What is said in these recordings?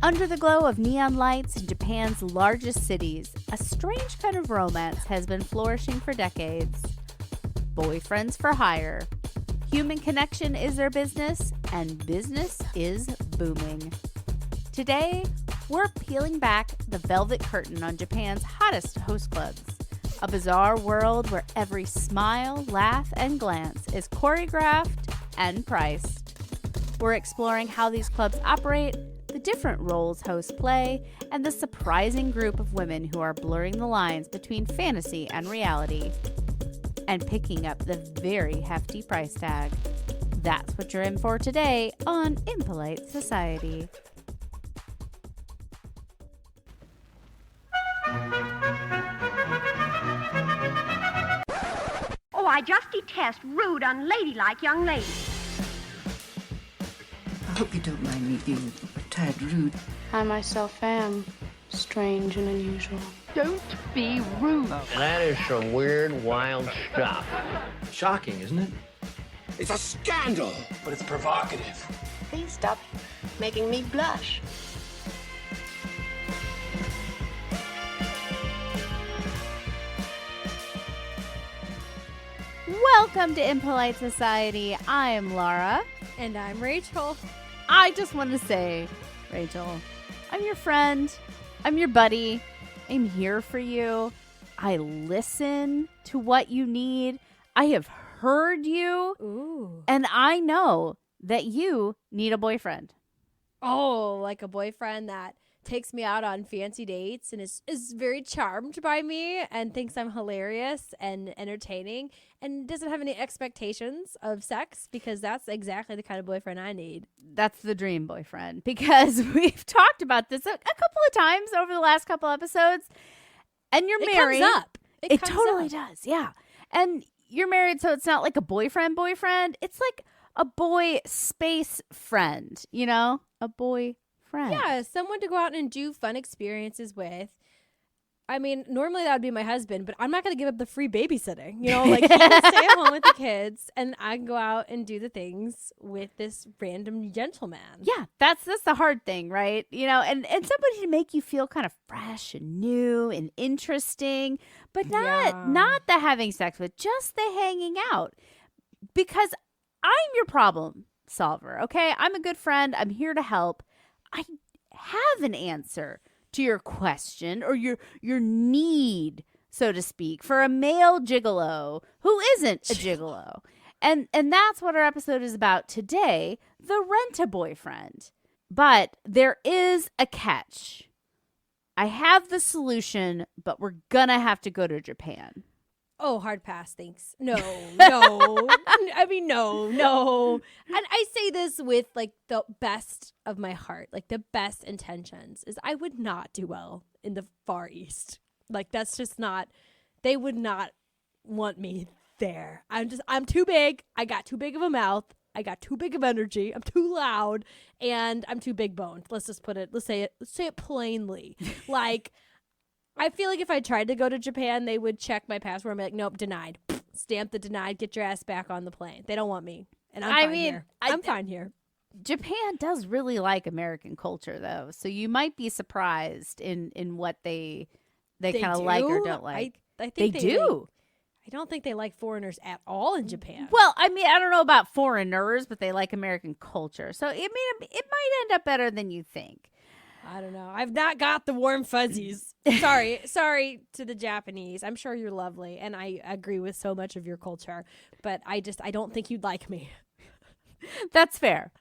Under the glow of neon lights in Japan's largest cities, a strange kind of romance has been flourishing for decades. Boyfriends for hire. Human connection is their business, and business is booming. Today, we're peeling back the velvet curtain on Japan's hottest host clubs. A bizarre world where every smile, laugh, and glance is choreographed and priced. We're exploring how these clubs operate, the different roles hosts play, and the surprising group of women who are blurring the lines between fantasy and reality, and picking up the very hefty price tag. That's what you're in for today on Impolite Society. Oh, I just detest rude, unladylike young ladies. I hope you don't mind me being a tad rude. I myself am strange and unusual. Don't be rude. That is some weird, wild stuff. Shocking, isn't it? It's a scandal! But it's provocative. Please stop making me blush. Welcome to Impolite Society. I am Laura. And I'm Rachel. I just want to say, Rachel, I'm your friend. I'm your buddy. I'm here for you. I listen to what you need. I have heard you. Ooh. And I know that you need a boyfriend. Oh, like a boyfriend that takes me out on fancy dates and is very charmed by me and thinks I'm hilarious and entertaining and doesn't have any expectations of sex, because that's exactly the kind of boyfriend I need. That's the dream boyfriend, because we've talked about this a couple of times over the last couple episodes, and you're married. It comes up. It totally does, yeah. And you're married, so it's not like a boyfriend. It's like a boy space friend, you know? A boy friend. Yeah, someone to go out and do fun experiences with. I mean, normally that would be my husband, but I'm not going to give up the free babysitting. You know, like he can stay at home with the kids, and I can go out and do the things with this random gentleman. Yeah, that's the hard thing, right? You know, and somebody to make you feel kind of fresh and new and interesting, but not the having sex with, just the hanging out. Because I'm your problem solver, okay? I'm a good friend. I'm here to help. I have an answer to your question or your need, so to speak, for a male gigolo who isn't a gigolo. And that's what our episode is about today, the rent-a-boyfriend. But there is a catch. I have the solution, but we're gonna have to go to Japan. Oh, hard pass, thanks. No. I mean, no. And I say this with like the best of my heart, like the best intentions, is I would not do well in the Far East. Like that's just not, they would not want me there. I'm too big. I got too big of a mouth. I got too big of energy. I'm too loud, and I'm too big boned. Let's say it plainly. Like, I feel like if I tried to go to Japan, they would check my passport and be like, nope, denied. Stamp the denied. Get your ass back on the plane. They don't want me. And I'm fine here. Japan does really like American culture, though. So you might be surprised in what they kind of like or don't like. I think they do. I don't think they like foreigners at all in Japan. Well, I mean, I don't know about foreigners, but they like American culture. So it might end up better than you think. I don't know. I've not got the warm fuzzies. Sorry to the Japanese. I'm sure you're lovely, and I agree with so much of your culture, but I don't think you'd like me. That's fair.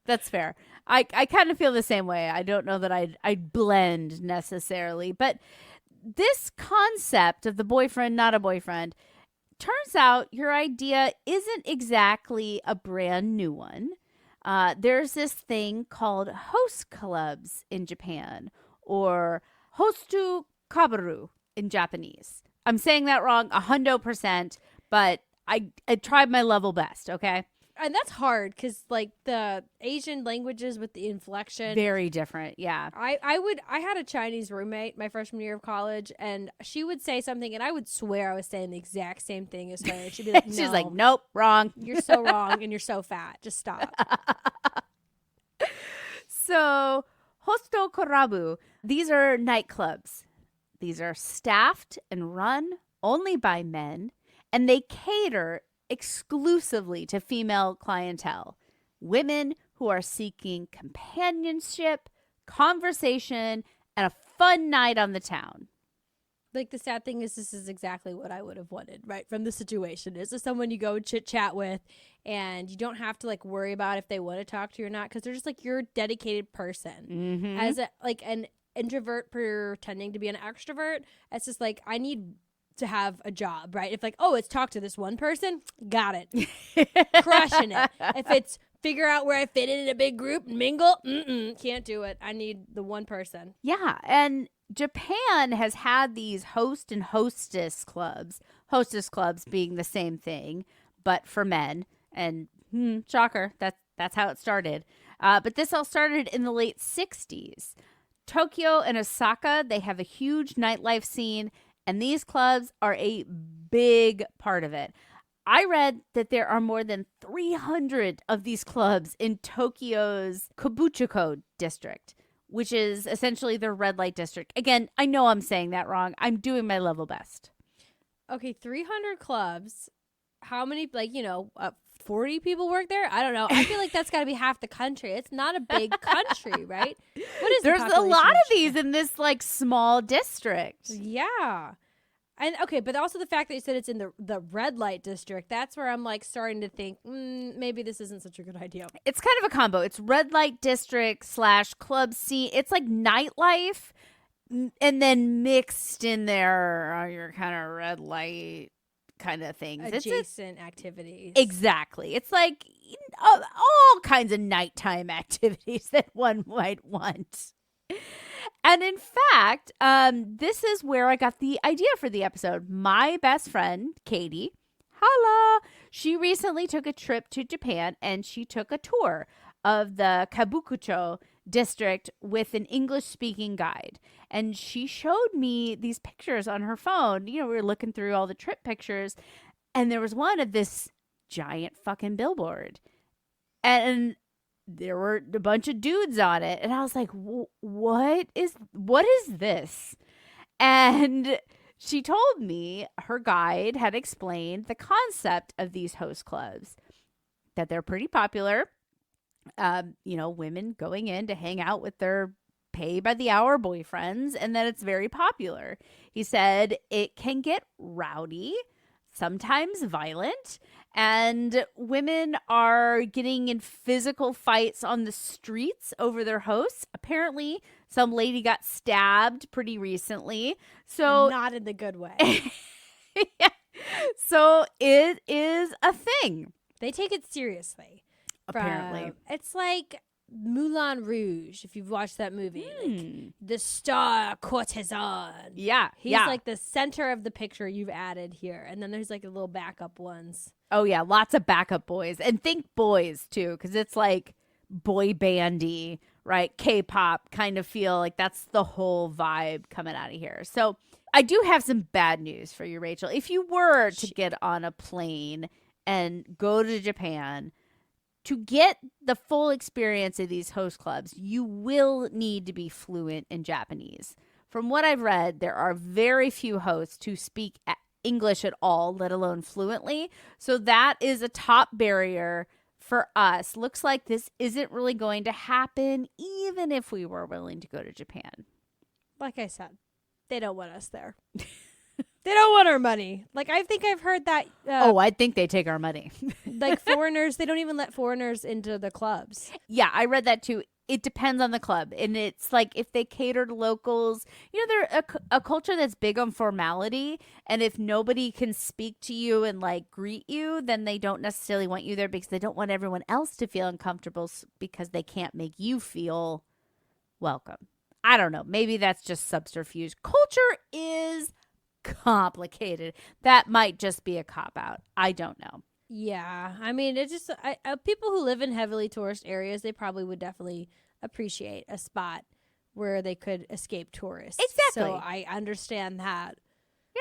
I kind of feel the same way. I don't know that I'd blend necessarily, but this concept of the boyfriend, not a boyfriend, turns out your idea isn't exactly a brand new one. There's this thing called host clubs in Japan, or hostu kabaru in Japanese. I'm saying that wrong 100%, but I tried my level best, okay? And that's hard because, like, the Asian languages with the inflection. Very different, yeah. I had a Chinese roommate my freshman year of college, and she would say something, and I would swear I was saying the exact same thing as her. And she'd be like, no. She's like, nope, wrong. You're so wrong, and you're so fat. Just stop. So, Hosto Korabu. These are nightclubs. These are staffed and run only by men, and they cater exclusively to female clientele. Women who are seeking companionship, conversation, and a fun night on the town. Like, the sad thing is, this is exactly what I would have wanted, right, from the situation. This is someone you go chit-chat with, and you don't have to, like, worry about if they want to talk to you or not, because they're just, like, you're a dedicated person. As, an introvert pretending to be an extrovert, it's just, like, I need to have a job, right? If, like, oh, it's talk to this one person, got it. Crushing it. If it's figure out where I fit in a big group and mingle, can't do it. I need the one person. Yeah, and Japan has had these host and hostess clubs being the same thing, but for men. And shocker, that's how it started. But this all started in the late 60s. Tokyo and Osaka, they have a huge nightlife scene, and these clubs are a big part of it. I read that there are more than 300 of these clubs in Tokyo's Kabuchiko district, which is essentially the red light district. Again, I know I'm saying that wrong. I'm doing my level best. Okay, 300 clubs. How many, 40 people work there? I don't know. I feel like that's got to be half the country. It's not a big country, right? What is There's a lot of these in this, small district. Yeah. And okay, but also the fact that you said it's in the red light district, that's where I'm starting to think maybe this isn't such a good idea. It's kind of a combo. It's red light district / club C. It's like nightlife, and then mixed in there are your kind of red light kind of things. Adjacent activities. Exactly. It's like all kinds of nighttime activities that one might want. And in fact, this is where I got the idea for the episode. My best friend, Katie, holla, she recently took a trip to Japan, and she took a tour of the Kabukicho district with an English-speaking guide. And she showed me these pictures on her phone. You know, we were looking through all the trip pictures, and there was one of this giant fucking billboard. And there were a bunch of dudes on it. And I was like, what is this? And she told me her guide had explained the concept of these host clubs, that they're pretty popular. Women going in to hang out with their pay by the hour boyfriends, and that it's very popular. He said it can get rowdy, sometimes violent, and women are getting in physical fights on the streets over their hosts. Apparently, some lady got stabbed pretty recently. So not in the good way. Yeah. So it is a thing. They take it seriously. Apparently. It's like Moulin Rouge, if you've watched that movie. Like, the star courtesan. Yeah. He's like the center of the picture you've added here. And then there's like the little backup ones. Oh, yeah. Lots of backup boys. And think boys, too, because it's like boy bandy, right? K-pop kind of feel like that's the whole vibe coming out of here. So I do have some bad news for you, Rachel. If you were to get on a plane and go to Japan, to get the full experience of these host clubs, you will need to be fluent in Japanese. From what I've read, there are very few hosts who speak English at all, let alone fluently. So that is a top barrier for us. Looks like this isn't really going to happen, even if we were willing to go to Japan. Like I said, they don't want us there. They don't want our money. Like, I think I've heard that. I think they take our money. Like, foreigners, they don't even let foreigners into the clubs. Yeah, I read that too. It depends on the club. And it's like if they cater to locals, they're a culture that's big on formality. And if nobody can speak to you and greet you, then they don't necessarily want you there because they don't want everyone else to feel uncomfortable because they can't make you feel welcome. I don't know. Maybe that's just subterfuge. Culture is complicated. That might just be a cop-out. I don't know. Yeah. I mean, it's just people who live in heavily tourist areas, they probably would definitely appreciate a spot where they could escape tourists. Exactly. So I understand that.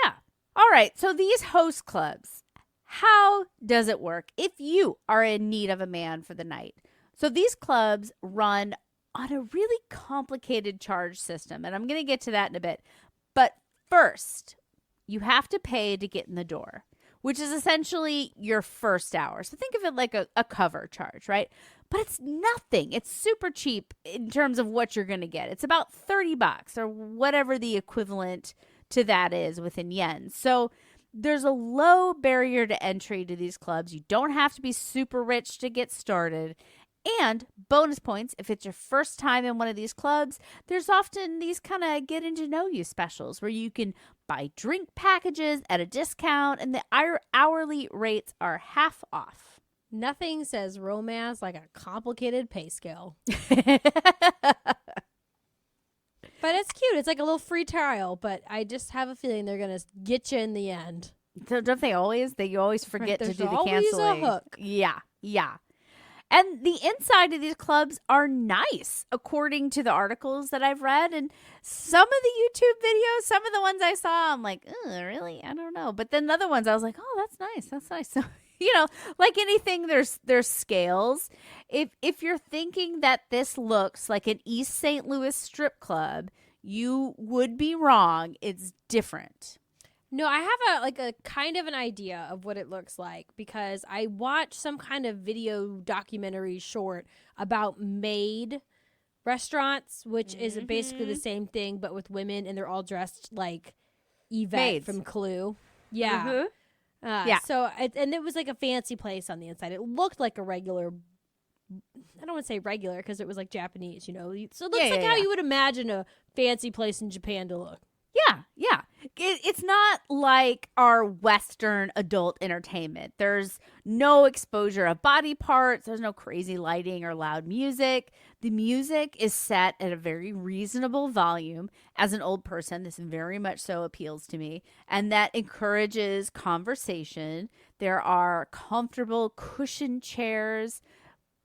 Yeah. All right. So these host clubs, how does it work if you are in need of a man for the night? So these clubs run on a really complicated charge system. And I'm going to get to that in a bit. But first, you have to pay to get in the door, which is essentially your first hour. So think of it like a cover charge, right? But it's nothing. It's super cheap in terms of what you're going to get. It's about $30 or whatever the equivalent to that is within yen. So there's a low barrier to entry to these clubs. You don't have to be super rich to get started. And bonus points, if it's your first time in one of these clubs, there's often these kind of getting to know you specials where you can buy drink packages at a discount and the hourly rates are half off. Nothing says romance like a complicated pay scale. But it's cute. It's like a little free trial, but I just have a feeling they're going to get you in the end. So don't they always? You always forget to do the canceling. There's always a hook. Yeah. And the inside of these clubs are nice, according to the articles that I've read. And some of the YouTube videos, some of the ones I saw, I'm like, really? I don't know. But then other ones, I was like, oh, that's nice. That's nice. So, like anything, there's scales. If you're thinking that this looks like an East St. Louis strip club, you would be wrong. It's different. No, I have a kind of an idea of what it looks like because I watched some kind of video documentary short about maid restaurants, which is basically the same thing but with women, and they're all dressed like Yvette Maids. from Clue. Yeah. Yeah. So and it was like a fancy place on the inside. It looked like a regular. I don't want to say regular because it was like Japanese, So it looks like how you would imagine a fancy place in Japan to look. Yeah. It's not like our Western adult entertainment. There's no exposure of body parts. There's no crazy lighting or loud music. The music is set at a very reasonable volume. As an old person, this very much so appeals to me. And that encourages conversation. There are comfortable cushioned chairs,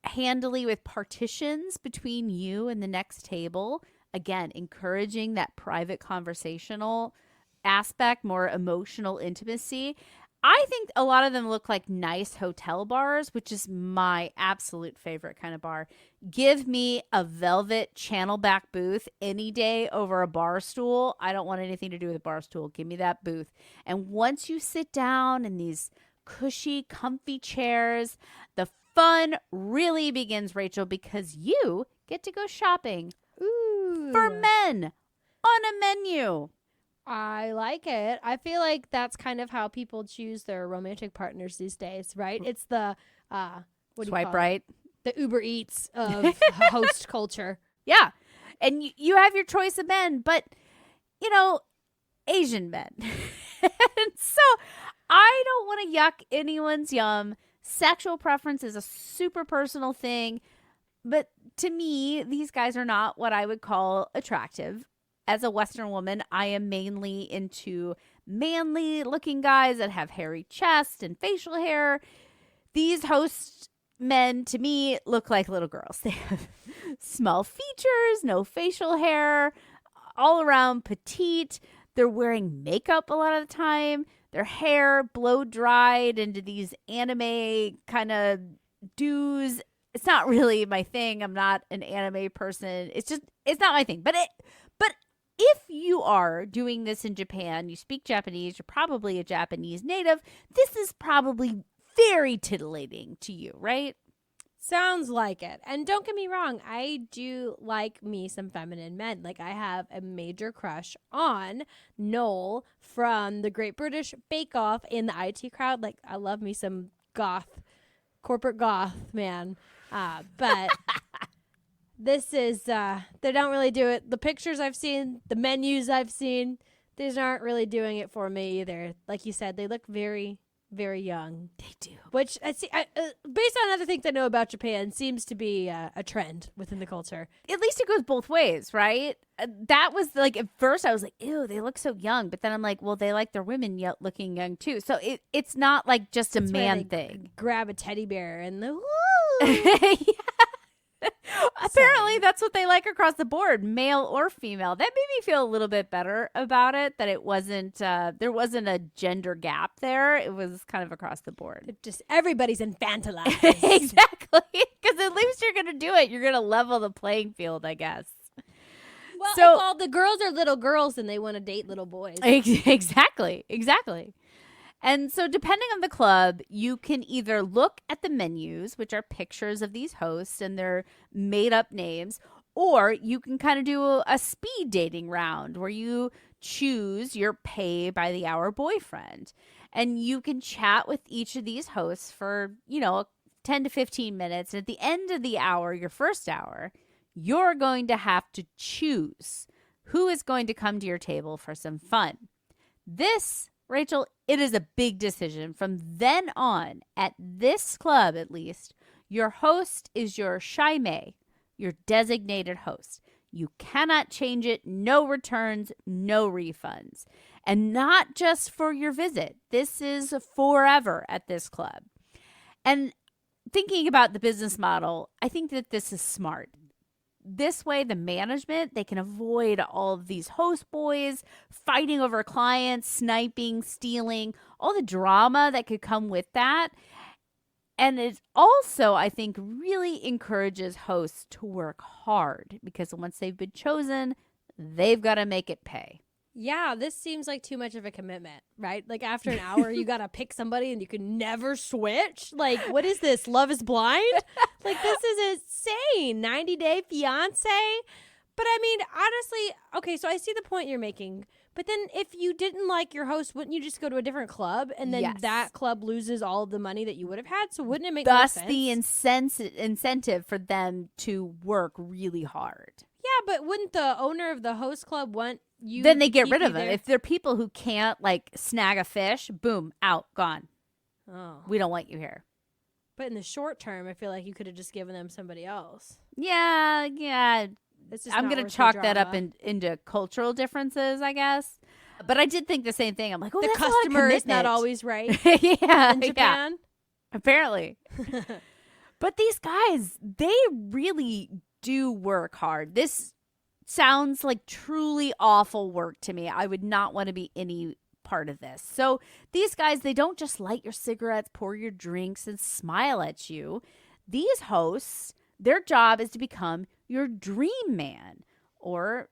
handily with partitions between you and the next table. Again, encouraging that private conversational aspect, more emotional intimacy. I think a lot of them look like nice hotel bars, which is my absolute favorite kind of bar. Give me a velvet channel back booth any day over a bar stool. I don't want anything to do with a bar stool. Give me that booth. And once you sit down in these cushy, comfy chairs, the fun really begins, Rachel, because you get to go shopping. For men on a menu. I like it. I feel like that's kind of how people choose their romantic partners these days, right? It's the swipe right, the Uber Eats of host culture. Yeah, and you have your choice of men, but Asian men. And so I don't want to yuck anyone's yum. Sexual preference is a super personal thing. But to me, these guys are not what I would call attractive. As a Western woman, I am mainly into manly looking guys that have hairy chests and facial hair. These host men, to me, look like little girls. They have small features, no facial hair, all around petite. They're wearing makeup a lot of the time. Their hair blow dried into these anime kind of doos. It's not really my thing. I'm not an anime person. It's not my thing. But if you are doing this in Japan, you speak Japanese, you're probably a Japanese native, this is probably very titillating to you, right? Sounds like it. And don't get me wrong, I do like me some feminine men. Like I have a major crush on Noel from the Great British Bake Off in the IT crowd. Like I love me some corporate goth man. But this is, they don't really do it. The pictures I've seen, the menus I've seen, these aren't really doing it for me either. Like you said, they look very, very young. They do. Which, based on other things I know about Japan, seems to be a trend within the culture. At least it goes both ways, right? That was like, at first I was like, ew, they look so young. But then I'm like, well, they like their women looking young too. So it's not like just a man thing. Grab a teddy bear and the yeah. Apparently, that's what they like across the board, male or female. That made me feel a little bit better about it, that it wasn't, there wasn't a gender gap there. It was kind of across the board. Just everybody's infantilized. Exactly. Because at least you're going to do it. You're going to level the playing field, I guess. Well, So- if all the girls are little girls and they want to date little boys. Exactly. And so depending on the club, you can either look at the menus, which are pictures of these hosts and their made up names, or you can kind of do a speed dating round where you choose your pay by the hour boyfriend. And you can chat with each of these hosts for, 10 to 15 minutes. And at the end of the hour, your first hour, you're going to have to choose who is going to come to your table for some fun. This, Rachel, it is a big decision. From then on, at this club at least, your host is your Shaime, your designated host. You cannot change it. No returns, no refunds. And not just for your visit. This is forever at this club. And thinking about the business model, I think that this is smart. This way, the management, they can avoid all of these host boys fighting over clients, sniping, stealing, all the drama that could come with that. And it also, I think, really encourages hosts to work hard because once they've been chosen, they've got to make it pay. Yeah, this seems like too much of a commitment, right? Like after an hour, you got to pick somebody and you can never switch. Like, what is this? Love is Blind? Like, this is insane. 90-day fiance? But I mean, honestly, okay, so I see the point you're making. But then if you didn't like your host, wouldn't you just go to a different club? And then that club loses all of the money that you would have had? So wouldn't it make more sense? Thus the incentive for them to work really hard. Yeah, but wouldn't the owner of the host club want you? Then they get keep rid you of them. there? If they're people who can't like snag a fish, boom, out, gone. Oh. We don't want you here. But in the short term, I feel like you could have just given them somebody else. Yeah. It's just I'm not going to worth the chalk that up drama. into cultural differences, I guess. But I did think the same thing. I'm like, oh, The that's a lot of customer is not commitment. always right yeah, in Japan. Apparently. But these guys, they really do work hard. This sounds like truly awful work to me. I would not want to be any part of this. So these guys, they don't just light your cigarettes, pour your drinks, and smile at you. These hosts, their job is to become your dream man, or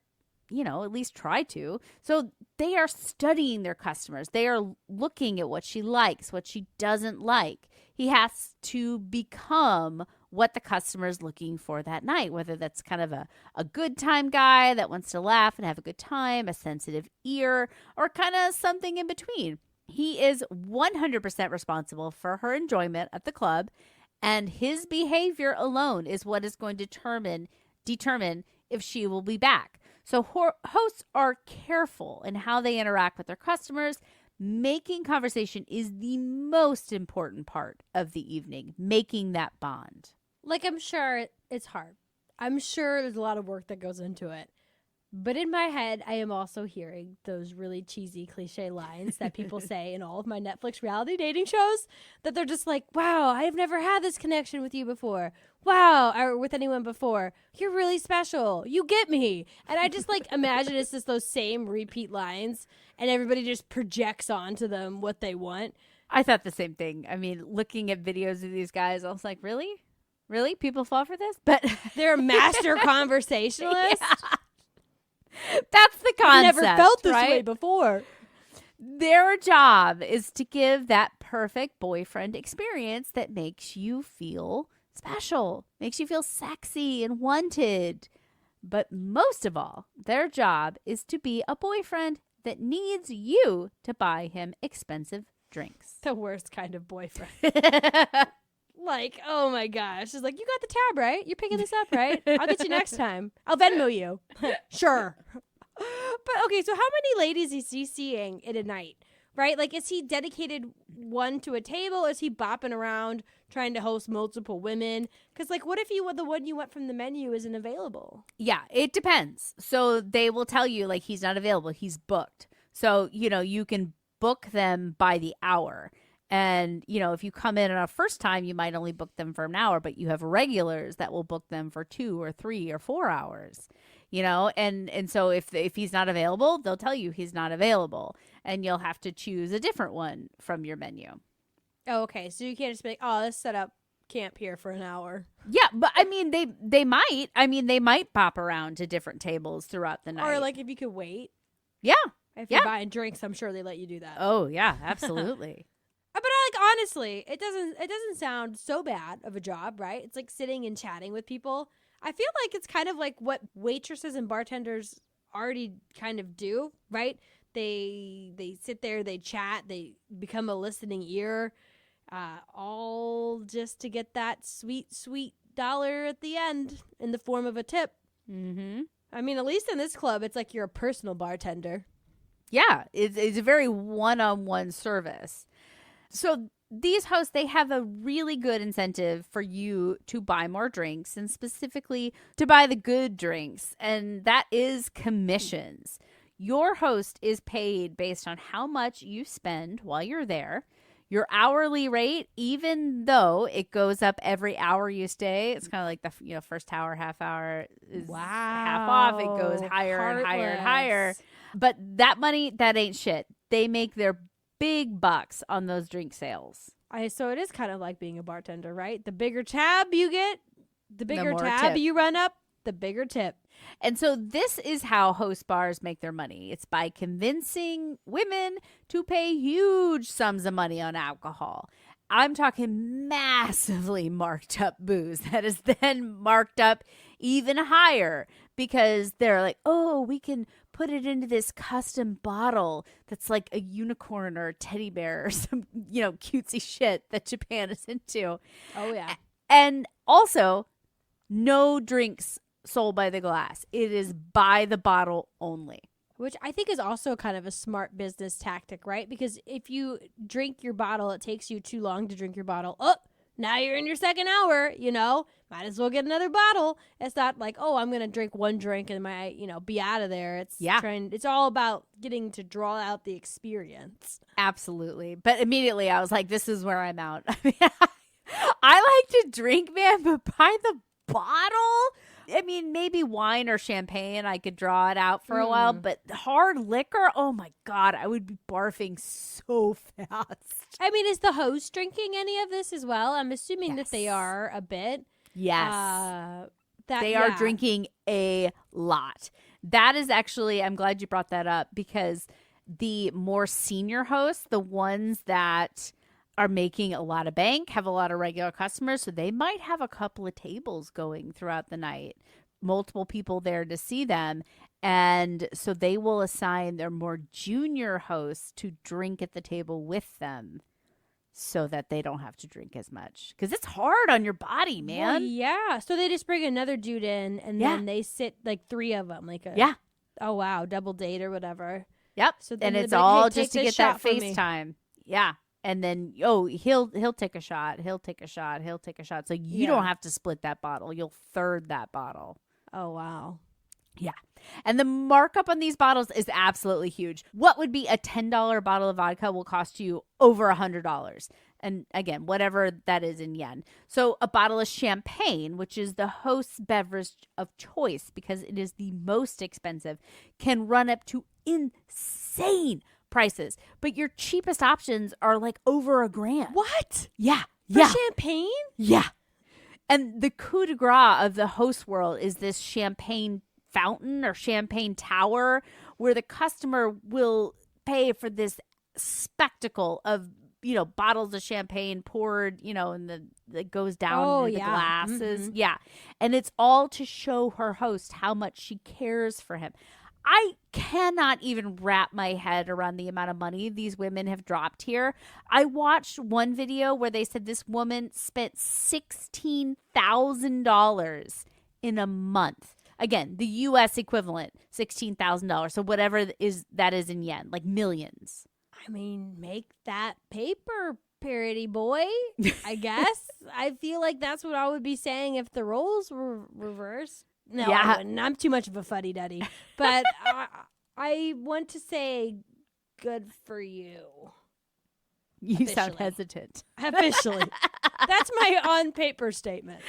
at least try to. So they are studying their customers. They are looking at what she likes, what she doesn't like. He has to become what the customer is looking for that night, whether that's kind of a good time guy that wants to laugh and have a good time, a sensitive ear, or kind of something in between. He is 100% responsible for her enjoyment at the club, and his behavior alone is what is going to determine if she will be back. So hosts are careful in how they interact with their customers. Making conversation is the most important part of the evening, making that bond. Like, I'm sure it's hard. I'm sure there's a lot of work that goes into it. But in my head, I am also hearing those really cheesy cliche lines that people say in all of my Netflix reality dating shows, that they're just like, wow, I have never had this connection with you before. Wow, or with anyone before. You're really special. You get me. And I just like imagine it's just those same repeat lines and everybody just projects onto them what they want. I thought the same thing. I mean, looking at videos of these guys, I was like, really? Really? People fall for this? But they're master conversationalists. Yeah. That's the concept. I've never felt this right? way before. Their job is to give that perfect boyfriend experience that makes you feel special, makes you feel sexy and wanted. But most of all, their job is to be a boyfriend that needs you to buy him expensive drinks. The worst kind of boyfriend. Like, oh my gosh. She's like, you got the tab, right? You're picking this up, right? I'll get you next time. I'll Venmo you. Sure. But okay, so how many ladies is he seeing in a night, right? Like, is he dedicated one to a table? Or is he bopping around trying to host multiple women? Because, like, what if the one you want from the menu isn't available? Yeah, it depends. So they will tell you, like, he's not available. He's booked. So, you can book them by the hour. And, if you come in on a first time, you might only book them for an hour, but you have regulars that will book them for 2 or 3 or 4 hours, and so if he's not available, they'll tell you he's not available, and you'll have to choose a different one from your menu. Oh, okay. So you can't just be like, oh, let's set up camp here for an hour. Yeah, but I mean, they might pop around to different tables throughout the night. Or like if you could wait. Yeah. If you're buying drinks, I'm sure they let you do that. Oh, yeah, absolutely. But honestly, it doesn't sound so bad of a job, right? It's like sitting and chatting with people. I feel like it's kind of like what waitresses and bartenders already kind of do, right? They sit there, they chat, they become a listening ear, all just to get that sweet, sweet dollar at the end in the form of a tip. Mm-hmm. I mean, at least in this club, it's like you're a personal bartender. Yeah, it's a very one-on-one service. So these hosts, they have a really good incentive for you to buy more drinks, and specifically to buy the good drinks, and that is commissions. Your host is paid based on how much you spend while you're there. Your hourly rate, even though it goes up every hour you stay, it's kind of like the first hour, half hour is half off. It goes higher and higher and higher. But that money, that ain't shit. They make their big bucks on those drink sales. So it is kind of like being a bartender, right? The bigger tab you get, the bigger tab tip you run up, the bigger tip. And so this is how host bars make their money. It's by convincing women to pay huge sums of money on alcohol. I'm talking massively marked up booze that is then marked up even higher because they're like, oh, we can put it into this custom bottle that's like a unicorn or a teddy bear or some, cutesy shit that Japan is into. Oh, yeah. And also, no drinks sold by the glass. It is by the bottle only. Which I think is also kind of a smart business tactic, right? Because if you drink your bottle, it takes you too long to drink your bottle. Oh, now you're in your second hour, might as well get another bottle. It's not like, oh, I'm going to drink one drink and be out of there. It's all about getting to draw out the experience. Absolutely. But immediately I was like, this is where I'm out. I mean, I like to drink, man, but by the bottle? I mean, maybe wine or champagne, I could draw it out for a while, but hard liquor, oh my God, I would be barfing so fast. I mean, is the host drinking any of this as well? I'm assuming that they are a bit. Yes. They are drinking a lot. That is actually, I'm glad you brought that up because the more senior hosts, the ones that are making a lot of bank, have a lot of regular customers, so they might have a couple of tables going throughout the night, multiple people there to see them, and so they will assign their more junior hosts to drink at the table with them so that they don't have to drink as much because it's hard on your body, man. Well, yeah, so they just bring another dude in and then they sit like 3 of them, oh wow, double date or whatever. Yep. So and it's all just to get that FaceTime. Yeah. And then, he'll take a shot. He'll take a shot. He'll take a shot. So you don't have to split that bottle. You'll third that bottle. Oh, wow. Yeah. And the markup on these bottles is absolutely huge. What would be a $10 bottle of vodka will cost you over $100. And again, whatever that is in yen. So a bottle of champagne, which is the host's beverage of choice because it is the most expensive, can run up to insane prices, but your cheapest options are like over $1,000. What? Yeah. For champagne? Yeah. And the coup de grace of the host world is this champagne fountain or champagne tower where the customer will pay for this spectacle of, bottles of champagne poured, and that goes down into the glasses. Mm-hmm. Yeah. And it's all to show her host how much she cares for him. I cannot even wrap my head around the amount of money these women have dropped here. I watched one video where they said this woman spent $16,000 in a month. Again, the U.S. equivalent, $16,000. So whatever that is in yen, like millions. I mean, make that paper, parody boy, I guess. I feel like that's what I would be saying if the roles were reversed. No, I wouldn't. I'm too much of a fuddy-duddy. But I want to say good for you. You sound Officially. hesitant. Officially. That's my on-paper statement.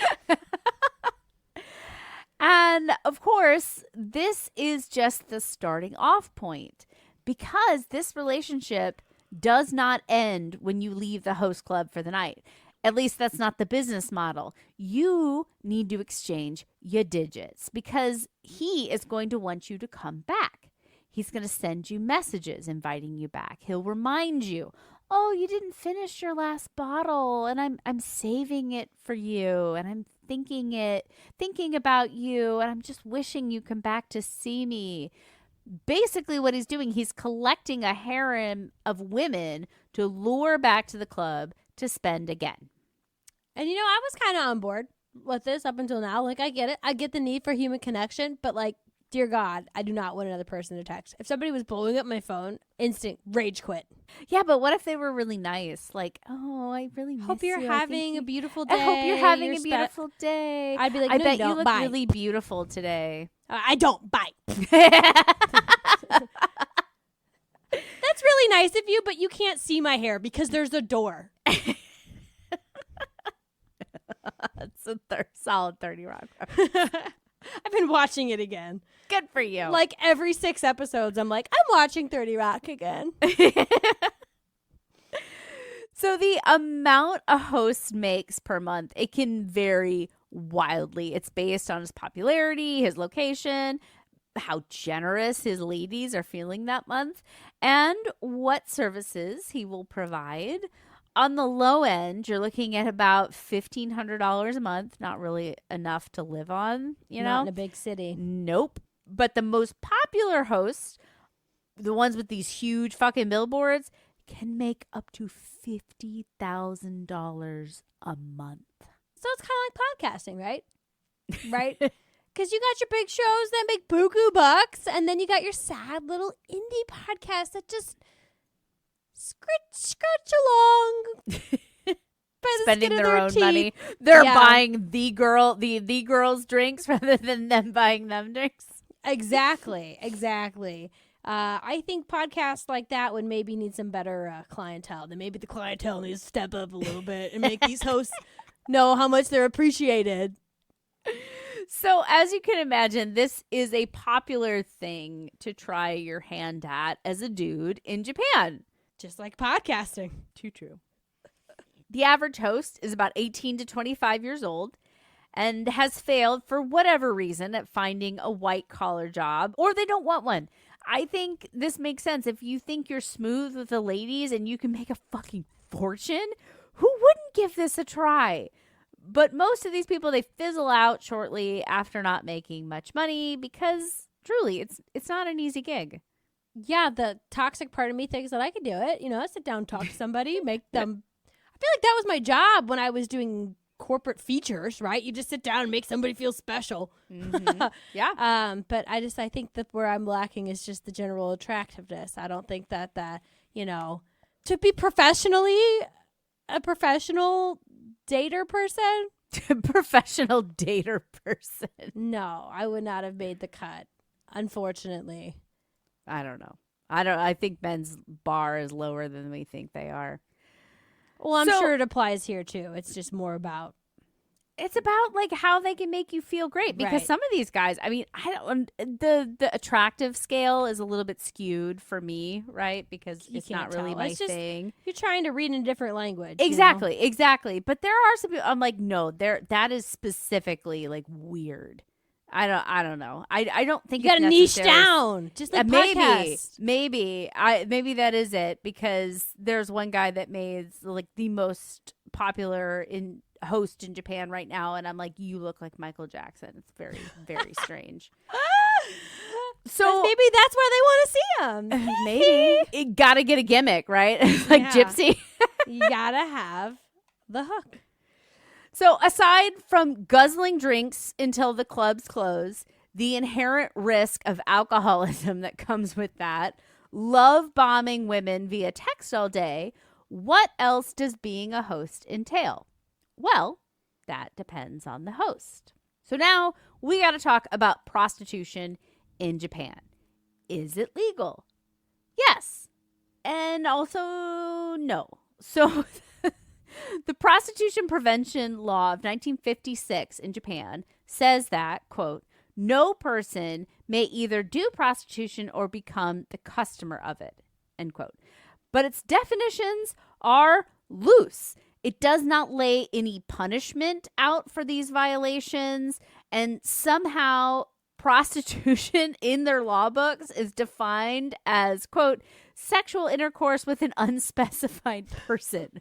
And of course, this is just the starting off point because this relationship does not end when you leave the host club for the night. At least that's not the business model. You need to exchange your digits because he is going to want you to come back. He's going to send you messages inviting you back. He'll remind you, oh, you didn't finish your last bottle and I'm saving it for you and I'm thinking about you and I'm just wishing you come back to see me. Basically what he's doing, he's collecting a harem of women to lure back to the club to spend again. And I was kind of on board with this up until now. Like, I get it. I get the need for human connection, but like, dear God, I do not want another person to text. If somebody was blowing up my phone, instant rage quit. Yeah, but what if they were really nice? Like, oh, I really Hope you're having a beautiful day. I hope you're having a beautiful day. I'd be like, I no, bet you you don't. look Bye. really beautiful today. I don't. Bye. That's really nice of you, but you can't see my hair because there's a door. That's a solid 30 Rock. I've been watching it again. Good for you. Like every 6 episodes, I'm like, I'm watching 30 Rock again. So the amount a host makes per month, it can vary wildly. It's based on his popularity, his location, how generous his ladies are feeling that month, and what services he will provide. On the low end, you're looking at about $1,500 a month. Not really enough to live on, Not in a big city. Nope. But the most popular hosts, the ones with these huge fucking billboards, can make up to $50,000 a month. So it's kind of like podcasting, right? Right? Because you got your big shows that make buku bucks, and then you got your sad little indie podcasts that just scratch along. Spending their own money. They're buying the girls drinks rather than them buying them drinks. Exactly. I think podcasts like that would maybe need some better clientele. Then maybe the clientele needs to step up a little bit and make these hosts know how much they're appreciated. So as you can imagine, this is a popular thing to try your hand at as a dude in Japan. Just like podcasting. Too true. The average host is about 18 to 25 years old and has failed for whatever reason at finding a white-collar job, or they don't want one. I think this makes sense. If you think you're smooth with the ladies and you can make a fucking fortune, who wouldn't give this a try? But most of these people, they fizzle out shortly after not making much money because, truly, it's not an easy gig. Yeah, the toxic part of me thinks that I could do it. Sit down, talk to somebody, make them. I feel like that was my job when I was doing corporate features, right? You just sit down and make somebody feel special. Mm-hmm. Yeah. But I think that where I'm lacking is just the general attractiveness. I don't think that to be professionally a professional dater person. Professional dater person. No, I would not have made the cut, unfortunately. I don't know. I think men's bar is lower than we think they are. Well, I'm sure it applies here too. It's just more about. It's about like how they can make you feel great because Right. some of these guys, I mean, the attractive scale is a little bit skewed for me, right? Because it's not really my thing. You're trying to read in a different language. Exactly. But there are some people I'm like, no, that is specifically like weird. I don't know. I don't think You got to niche down, just like podcasts. Maybe that is it because there's one guy that made like the most popular host in Japan right now, and I'm like, you look like Michael Jackson. It's very, very strange. So maybe that's where they want to see him. Maybe you gotta get a gimmick, right? Like Gypsy. You gotta have the hook. So aside from guzzling drinks until the clubs close, the inherent risk of alcoholism that comes with that, love bombing women via text all day, what else does being a host entail? Well, that depends on the host. So now we got to talk about prostitution in Japan. Is it legal? Yes. And also no. So the Prostitution Prevention Law of 1956 in Japan says that, quote, no person may either do prostitution or become the customer of it, end quote. But its definitions are loose. It does not lay any punishment out for these violations, and somehow prostitution in their law books is defined as, quote, sexual intercourse with an unspecified person.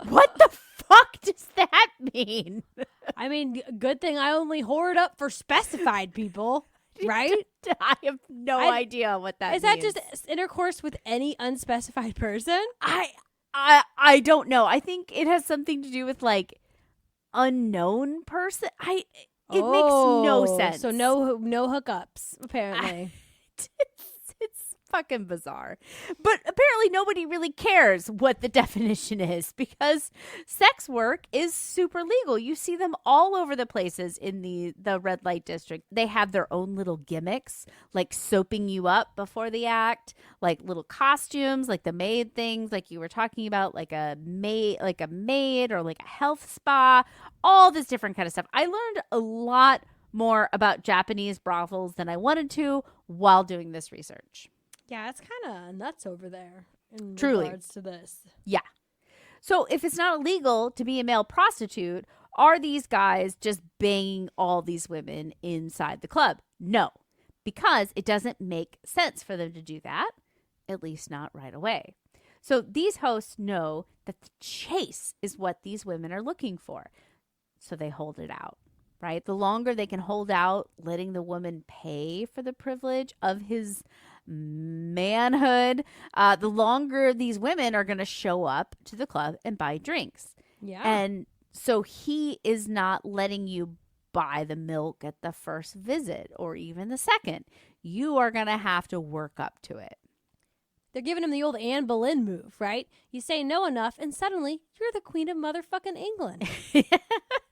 What the fuck does that mean? I mean, good thing I only hoard up for specified people, right? I have no idea what that means. Is that just intercourse with any unspecified person? I don't know. I think it has something to do with like unknown person. It makes no sense. So no hookups, apparently. It's fucking bizarre. But apparently nobody really cares what the definition is because sex work is super legal. You see them all over the places in the red light district. They have their own little gimmicks, like soaping you up before the act, like little costumes, like the maid things, like you were talking about, like a maid or like a health spa, all this different kind of stuff. I learned a lot more about Japanese brothels than I wanted to while doing this research. Yeah, it's kind of nuts over there in regards to this. Yeah. So if it's not illegal to be a male prostitute, are these guys just banging all these women inside the club? No, because it doesn't make sense for them to do that, at least not right away. So these hosts know that the chase is what these women are looking for. So they hold it out, right? The longer they can hold out, letting the woman pay for the privilege of his manhood, the longer these women are going to show up to the club and buy drinks. Yeah. And so he is not letting you buy the milk at the first visit or even the second. You are going to have to work up to it. They're giving him the old Anne Boleyn move, right? You say no enough, and suddenly you're the queen of motherfucking England.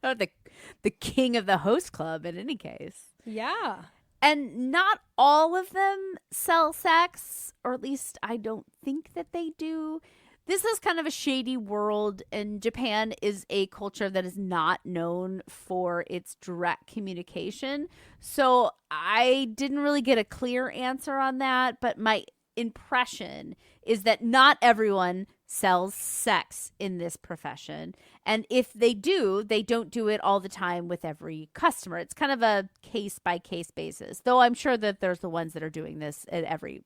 Or the king of the host club in any case. Yeah. And not all of them sell sex, or at least I don't think that they do. This is kind of a shady world, and Japan is a culture that is not known for its direct communication. So I didn't really get a clear answer on that, but my impression is that not everyone sells sex in this profession. And if they do, they don't do it all the time with every customer. It's kind of a case-by-case basis, though I'm sure that there's the ones that are doing this at every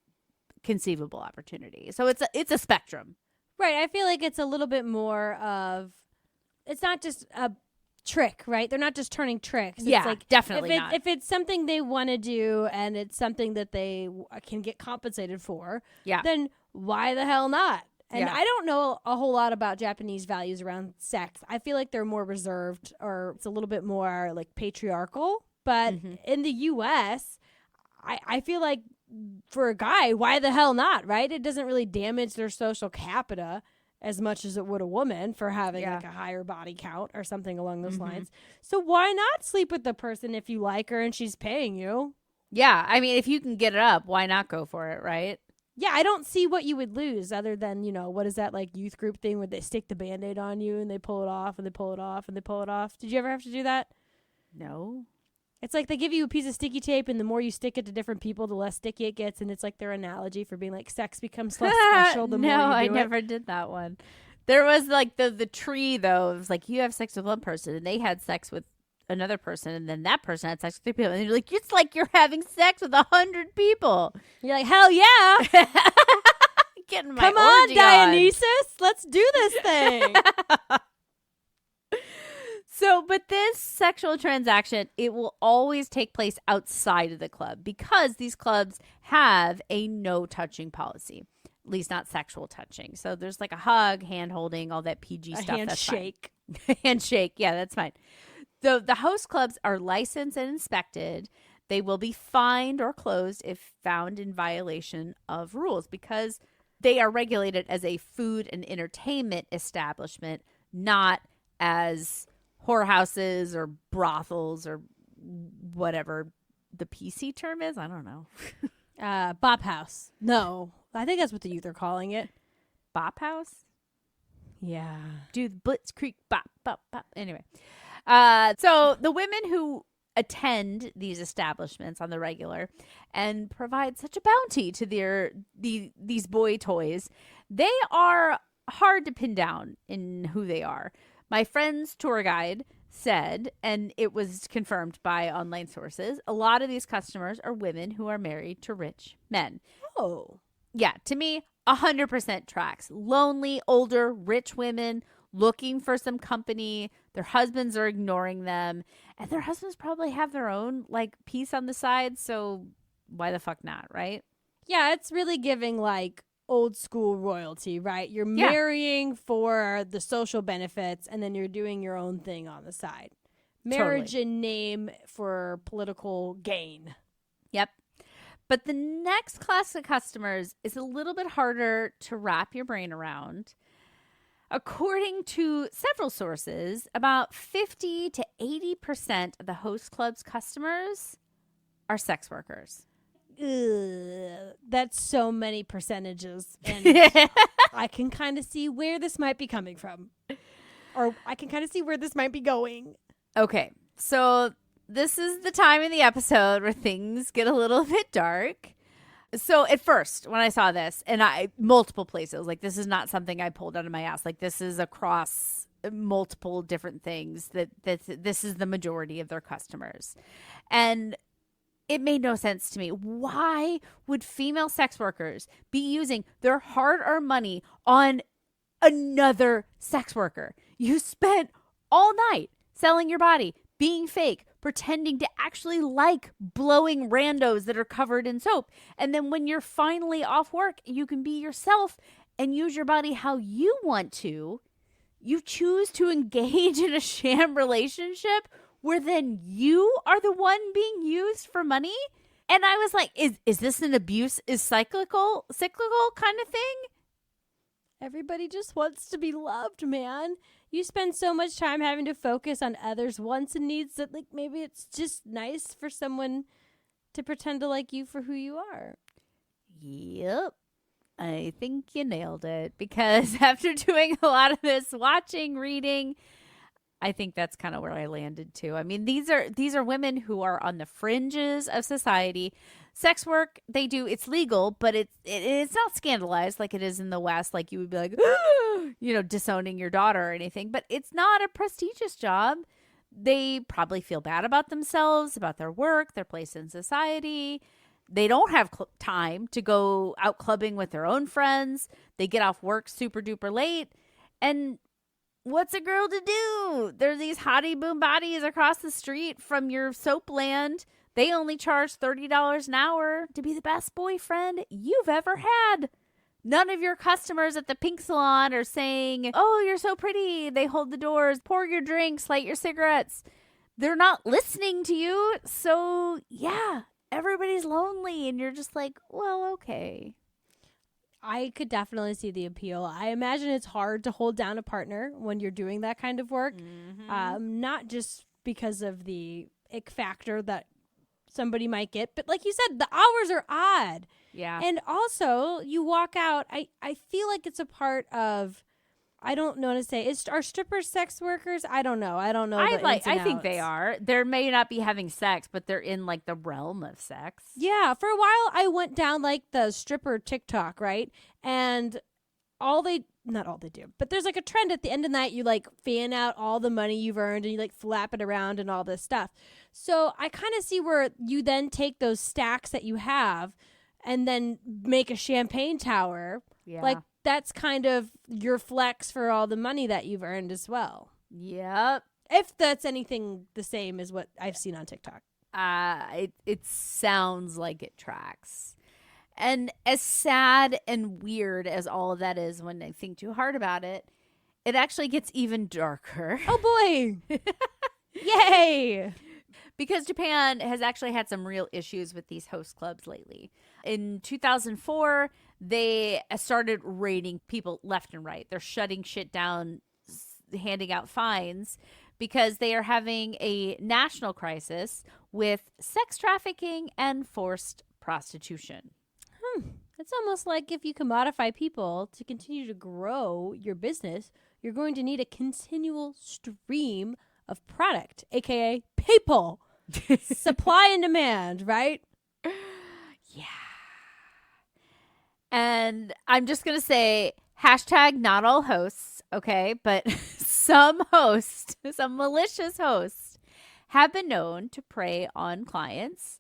conceivable opportunity. So it's a spectrum. Right. I feel like it's a little bit more of, it's not just a trick, right? They're not just turning tricks. Yeah, it's like, definitely not. If it's something they want to do and it's something that they can get compensated for, then why the hell not? And I don't know a whole lot about Japanese values around sex. I feel like they're more reserved, or it's a little bit more like patriarchal. But in the U.S., I feel like for a guy, why the hell not, right? It doesn't really damage their social capita as much as it would a woman for having like a higher body count or something along those lines. So why not sleep with the person if you like her and she's paying you? Yeah. I mean, if you can get it up, why not go for it, right? Yeah, I don't see what you would lose other than, you know, what is that like youth group thing where they stick the Band-Aid on you and they pull it off and they pull it off and they pull it off? Did you ever have to do that? No. It's like they give you a piece of sticky tape and the more you stick it to different people, the less sticky it gets. And it's like their analogy for being like sex becomes less special the more you do I it. never did that one. There was like the tree, though. It was like you have sex with one person and they had sex with another person, and then that person had sex with 3 people, and you're like, it's like you're having sex with 100 people. You're like, hell yeah. Getting my Come on, orgy Dionysus. Let's do this thing. So, but this sexual transaction, it will always take place outside of the club because these clubs have a no touching policy, at least not sexual touching. So there's like a hug, hand holding, all that PG stuff. Handshake. That's fine. Handshake. Yeah, that's fine. The host clubs are licensed and inspected. They will be fined or closed if found in violation of rules because they are regulated as a food and entertainment establishment, not as whorehouses or brothels or whatever the PC term is. I don't know. Bop house. No, I think that's what the youth are calling it. Bop house? Yeah. Do the Blitzkrieg bop, bop, bop. Anyway. So the women who attend these establishments on the regular and provide such a bounty to these boy toys, they are hard to pin down in who they are. My friend's tour guide said, and it was confirmed by online sources, a lot of these customers are women who are married to rich men. Oh. Yeah, to me, 100% tracks. Lonely, older, rich women looking for some company. Their husbands are ignoring them. And their husbands probably have their own, like, piece on the side. So why the fuck not, right? Yeah, it's really giving, like, old school royalty, right? You're marrying for the social benefits, and then you're doing your own thing on the side. Marriage in name for political gain. Yep. But the next class of customers is a little bit harder to wrap your brain around. According to several sources, about 50 to 80% of the host club's customers are sex workers. Ugh, that's so many percentages. And I can kind of see where this might be coming from. Or I can kind of see where this might be going. Okay, so this is the time in the episode where things get a little bit dark. So at first, when I saw this, and multiple places, like this is not something I pulled out of my ass. Like this is across multiple different things that this is the majority of their customers. And it made no sense to me. Why would female sex workers be using their hard-earned money on another sex worker? You spent all night selling your body, being fake, pretending to actually like blowing randos that are covered in soap. And then when you're finally off work, you can be yourself and use your body how you want to. You choose to engage in a sham relationship where then you are the one being used for money. And I was like, is this an abuse? Is cyclical kind of thing? Everybody just wants to be loved, man. You spend so much time having to focus on others' wants and needs that, like, maybe it's just nice for someone to pretend to like you for who you are. Yep. I think you nailed it. Because after doing a lot of this watching, reading, I think that's kind of where I landed too. I mean, these are women who are on the fringes of society. Sex work, they do, it's legal, but it's not scandalized like it is in the West. Like you would be like, disowning your daughter or anything. But it's not a prestigious job. They probably feel bad about themselves, about their work, their place in society. They don't have time to go out clubbing with their own friends. They get off work super duper late. And what's a girl to do? There's these hottie boom bodies across the street from your soap land. They only charge $30 an hour to be the best boyfriend you've ever had. None of your customers at the pink salon are saying, oh, you're so pretty. They hold the doors, pour your drinks, light your cigarettes. They're not listening to you. So, yeah, everybody's lonely. And you're just like, well, okay. I could definitely see the appeal. I imagine it's hard to hold down a partner when you're doing that kind of work. Mm-hmm. Not just because of the ick factor that somebody might get, but like you said, the hours are odd. Yeah. And also, you walk out, I feel like it's a part of, I don't know what to say. Are strippers sex workers? I don't know. I think they are. They may not be having sex, but they're in like the realm of sex. Yeah. For a while, I went down like the stripper TikTok, right? And not all they do, but there's like a trend at the end of the night. You like fan out all the money you've earned and you like flap it around and all this stuff. So I kind of see where you then take those stacks that you have and then make a champagne tower. Yeah. Like that's kind of your flex for all the money that you've earned as well. Yep. If that's anything the same as what I've seen on TikTok. It sounds like it tracks. And as sad and weird as all of that is when I think too hard about it, it actually gets even darker. Oh, boy. Yay. Because Japan has actually had some real issues with these host clubs lately. In 2004, they started raiding people left and right. They're shutting shit down, handing out fines because they are having a national crisis with sex trafficking and forced prostitution. It's almost like if you commodify people to continue to grow your business, you're going to need a continual stream of product, aka people. Supply and demand, right? Yeah. And I'm just going to say, hashtag not all hosts, okay? But some hosts, some malicious hosts have been known to prey on clients.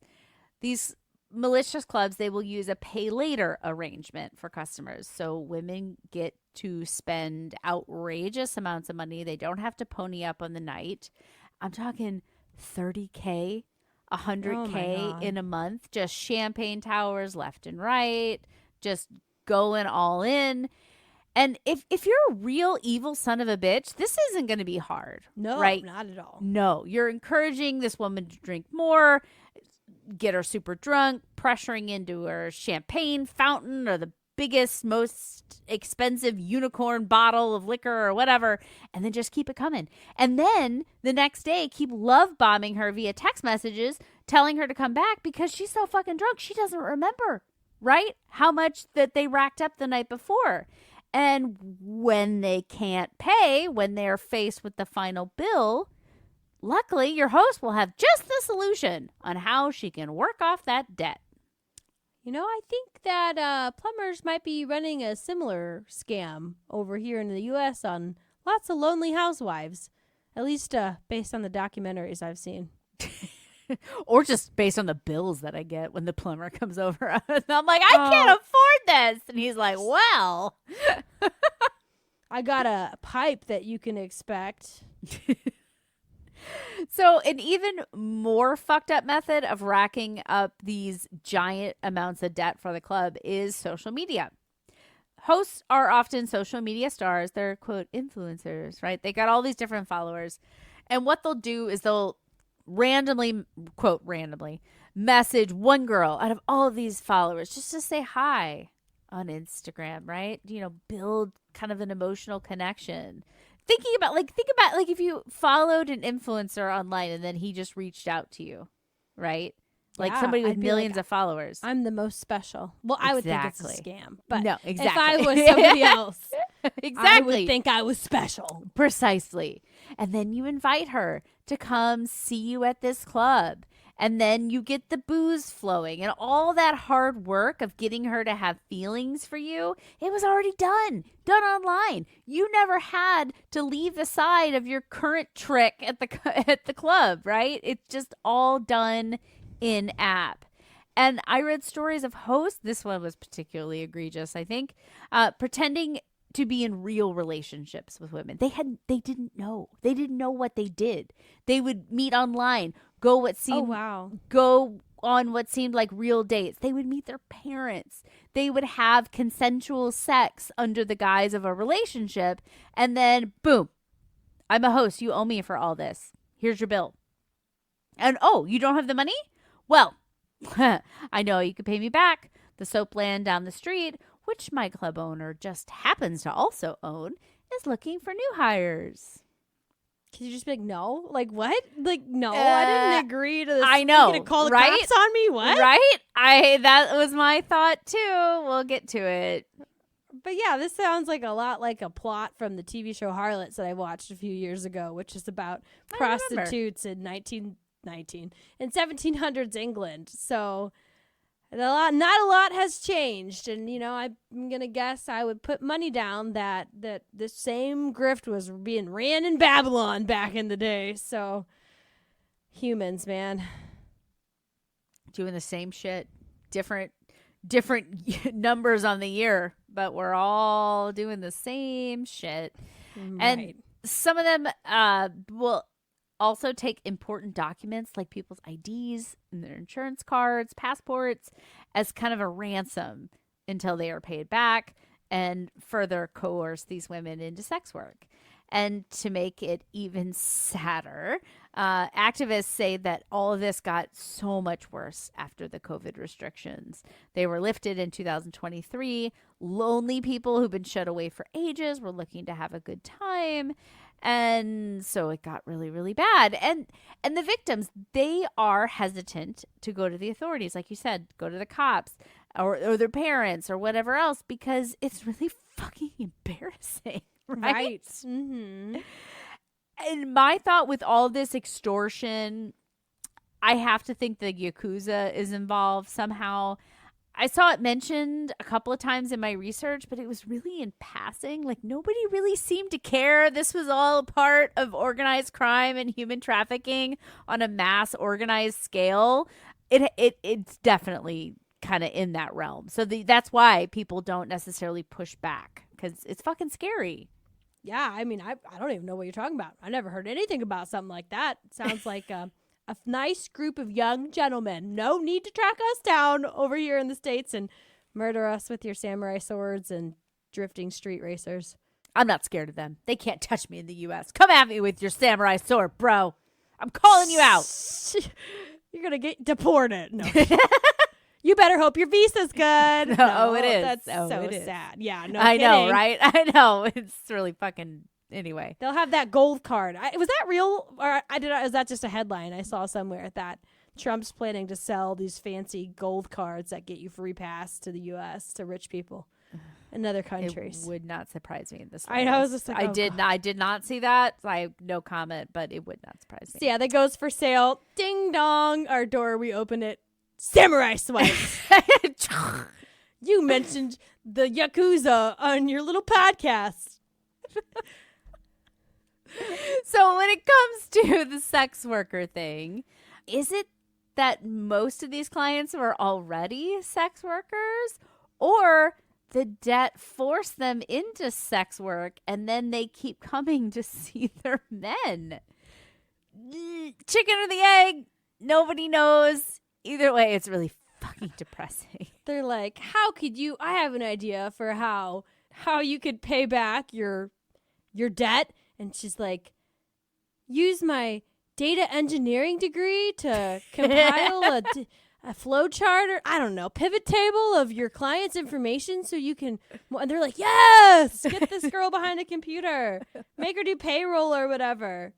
These malicious clubs, they will use a pay later arrangement for customers. So women get to spend outrageous amounts of money. They don't have to pony up on the night. I'm talking $30K, $100K in a month, just champagne towers left and right, just going all in. And if you're a real evil son of a bitch, this isn't going to be hard. No, right? not at all. No, you're encouraging this woman to drink more, get her super drunk, pressuring into her champagne fountain or the biggest, most expensive unicorn bottle of liquor or whatever, and then just keep it coming. And then the next day, keep love bombing her via text messages, telling her to come back because she's so fucking drunk. She doesn't remember, right? How much that they racked up the night before. And when they can't pay, when they're faced with the final bill, luckily your host will have just the solution on how she can work off that debt. You know, I think that plumbers might be running a similar scam over here in the U.S. on lots of lonely housewives, at least based on the documentaries I've seen. Or just based on the bills that I get when the plumber comes over. I'm like, I can't afford this. And he's like, well. I got a pipe that you can expect. So an even more fucked up method of racking up these giant amounts of debt for the club is social media. Hosts are often social media stars. They're, quote, influencers, right? They got all these different followers. And what they'll do is they'll randomly, quote, randomly message one girl out of all of these followers just to say hi on Instagram, right? You know, build kind of an emotional connection. Think about if you followed an influencer online and then he just reached out to you, right? Like somebody with millions of followers. I'm the most special. Well, I would think it's a scam. But no, exactly. If I was somebody else, exactly. I would think I was special. Precisely. And then you invite her to come see you at this club. And then you get the booze flowing and all that hard work of getting her to have feelings for you. It was already done online. You never had to leave the side of your current trick at the club, right? It's just all done in app. And I read stories of hosts. This one was particularly egregious, I think, pretending to be in real relationships with women. They didn't know. They didn't know what they did. They would meet online, go on what seemed like real dates. They would meet their parents. They would have consensual sex under the guise of a relationship. And then, boom, I'm a host. You owe me for all this. Here's your bill. And, oh, you don't have the money? Well, I know you could pay me back. The Soapland down the street, which my club owner just happens to also own, is looking for new hires. Can you just be like, no? Like, what? Like, no, I didn't agree to this. I know, You're gonna call the right? cops on me? What? Right? That was my thought, too. We'll get to it. But yeah, this sounds like a lot like a plot from the TV show Harlots that I watched a few years ago, which is about prostitutes in 1700s England. So not a lot has changed. And, you know, I'm going to guess I would put money down that this same grift was being ran in Babylon back in the day. So humans, man. Doing the same shit. Different numbers on the year, but we're all doing the same shit. Right. And some of them will also take important documents like people's IDs and their insurance cards, passports, as kind of a ransom until they are paid back, and further coerce these women into sex work. And to make it even sadder, activists say that all of this got so much worse after the COVID restrictions. They were lifted in 2023. Lonely people who've been shut away for ages were looking to have a good time. And so it got really, really bad. And the victims, they are hesitant to go to the authorities. Like you said, go to the cops or their parents or whatever else, because it's really fucking embarrassing. Right. Mm-hmm. And my thought with all this extortion, I have to think the Yakuza is involved somehow. I saw it mentioned a couple of times in my research, but it was really in passing. Like, nobody really seemed to care. This was all part of organized crime and human trafficking on a mass organized scale. It's definitely kind of in that realm. So that's why people don't necessarily push back, because it's fucking scary. Yeah, I mean, I don't even know what you're talking about. I never heard anything about something like that. Sounds like a nice group of young gentlemen. No need to track us down over here in the States and murder us with your samurai swords and drifting street racers. I'm not scared of them. They can't touch me in the U.S. Come at me with your samurai sword, bro. I'm calling you out. You're going to get deported. No. You better hope your visa's good. No, it is. That's so sad. Yeah, no I kidding. know, right? I know. It's really fucking... Anyway. They'll have that gold card. Was that real? Or is that just a headline I saw somewhere that Trump's planning to sell these fancy gold cards that get you free pass to the U.S. to rich people in other countries? It would not surprise me in this. I know. I was just like, I did not see that. So I have no comment, but it would not surprise me. So yeah, that goes for sale. Ding dong. Our door. We open it. Samurai swipes. You mentioned the Yakuza on your little podcast. So when it comes to the sex worker thing, is it that most of these clients were already sex workers, or the debt forced them into sex work and then they keep coming to see their men? Chicken or the egg? Nobody knows. Either way, it's really fucking depressing. They're like, how could you? I have an idea for how you could pay back your debt. And she's like, use my data engineering degree to compile a flow chart, or I don't know, pivot table of your client's information so you can. And they're like, yes, get this girl behind a computer, make her do payroll or whatever.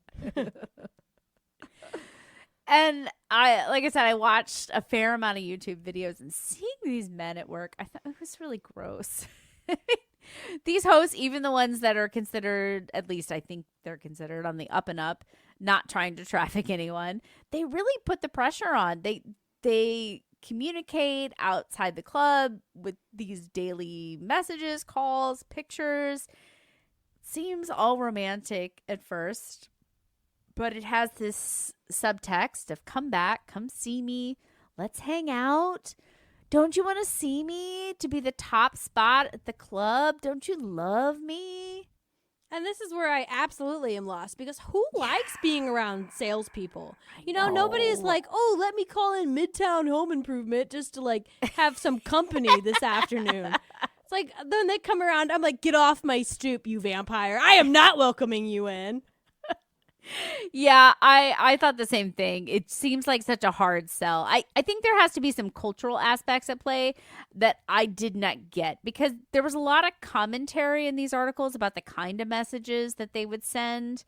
And like I said, I watched a fair amount of YouTube videos, and seeing these men at work, I thought it was really gross. These hosts, even the ones that are considered, at least I think they're considered on the up and up, not trying to traffic anyone, they really put the pressure on. They communicate outside the club with these daily messages, calls, pictures. Seems all romantic at first, but it has this subtext of come back, come see me, let's hang out. Don't you want to see me to be the top spot at the club? Don't you love me? And this is where I absolutely am lost, because who likes being around salespeople? You know, nobody's like, oh, let me call in Midtown Home Improvement just to like have some company this afternoon. It's like, then they come around, I'm like, get off my stoop, you vampire. I am not welcoming you in. Yeah, I thought the same thing. It seems like such a hard sell. I think there has to be some cultural aspects at play that I did not get, because there was a lot of commentary in these articles about the kind of messages that they would send.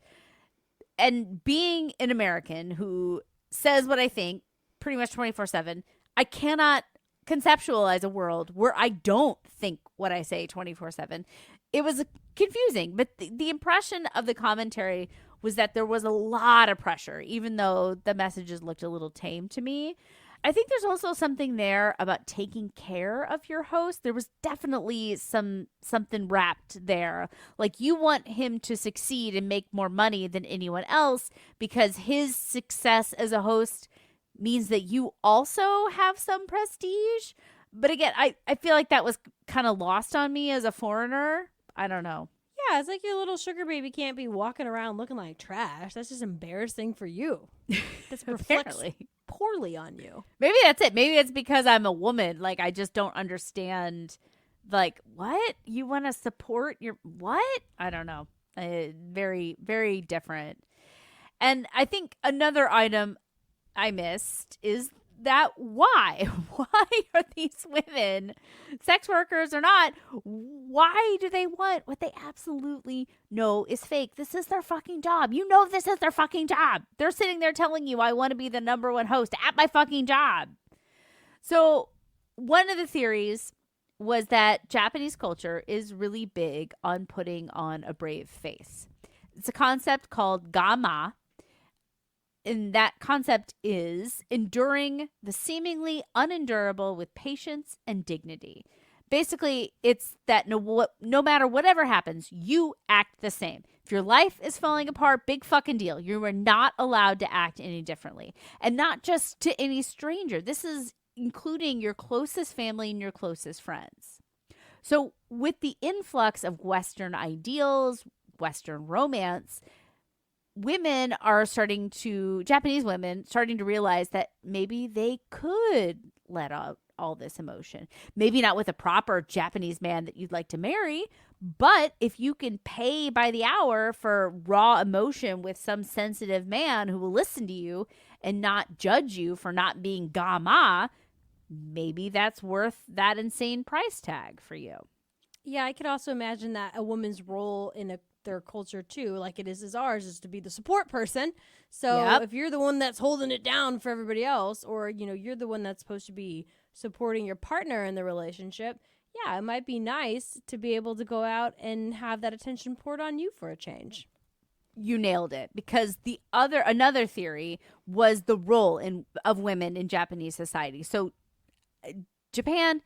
And being an American who says what I think pretty much 24/7, I cannot conceptualize a world where I don't think what I say 24/7. It was confusing, but the impression of the commentary was that there was a lot of pressure, even though the messages looked a little tame to me. I think there's also something there about taking care of your host. There was definitely something wrapped there. Like, you want him to succeed and make more money than anyone else, because his success as a host means that you also have some prestige. But again, I feel like that was kind of lost on me as a foreigner. I don't know. Yeah, it's like your little sugar baby can't be walking around looking like trash. That's just embarrassing for you. This reflects poorly on you. Maybe that's it. Maybe it's because I'm a woman. Like, I just don't understand. Like, what? You want to support your what? I don't know. Very, very different. And I think another item I missed is that why are these women, sex workers or not, why do they want what they absolutely know is fake? This is their fucking job. You know, this is their fucking job. They're sitting there telling you, I want to be the number one host at my fucking job. So one of the theories was that Japanese culture is really big on putting on a brave face. It's a concept called gama. And that concept is enduring the seemingly unendurable with patience and dignity. Basically, it's that no matter whatever happens, you act the same. If your life is falling apart, big fucking deal. You are not allowed to act any differently. And not just to any stranger. This is including your closest family and your closest friends. So with the influx of Western ideals, Western romance, Japanese women starting to realize that maybe they could let out all this emotion. Maybe not with a proper Japanese man that you'd like to marry, but if you can pay by the hour for raw emotion with some sensitive man who will listen to you and not judge you for not being gama, maybe that's worth that insane price tag for you. Yeah, I could also imagine that a woman's role in their culture too, like it is ours, is to be the support person. So if you're the one that's holding it down for everybody else, or you're the one that's supposed to be supporting your partner in the relationship, yeah, it might be nice to be able to go out and have that attention poured on you for a change. You nailed it, because another theory was the role of women in Japanese society. So Japan,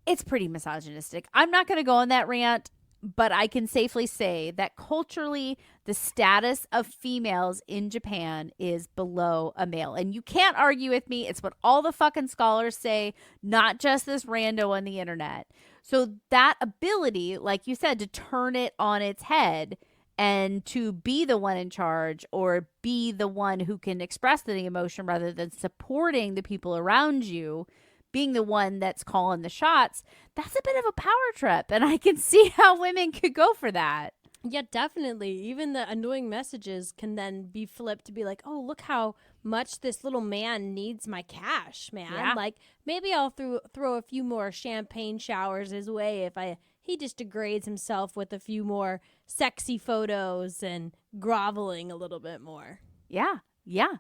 it's pretty misogynistic. I'm not going to go on that rant, but I can safely say that culturally, the status of females in Japan is below a male. And you can't argue with me. It's what all the fucking scholars say, not just this rando on the internet. So that ability, like you said, to turn it on its head and to be the one in charge, or be the one who can express the emotion rather than supporting the people around you, being the one that's calling the shots, that's a bit of a power trip. And I can see how women could go for that. Yeah, definitely. Even the annoying messages can then be flipped to be like, oh, look how much this little man needs my cash, man. Yeah. Like, maybe I'll throw a few more champagne showers his way if he just degrades himself with a few more sexy photos and groveling a little bit more. Yeah, yeah.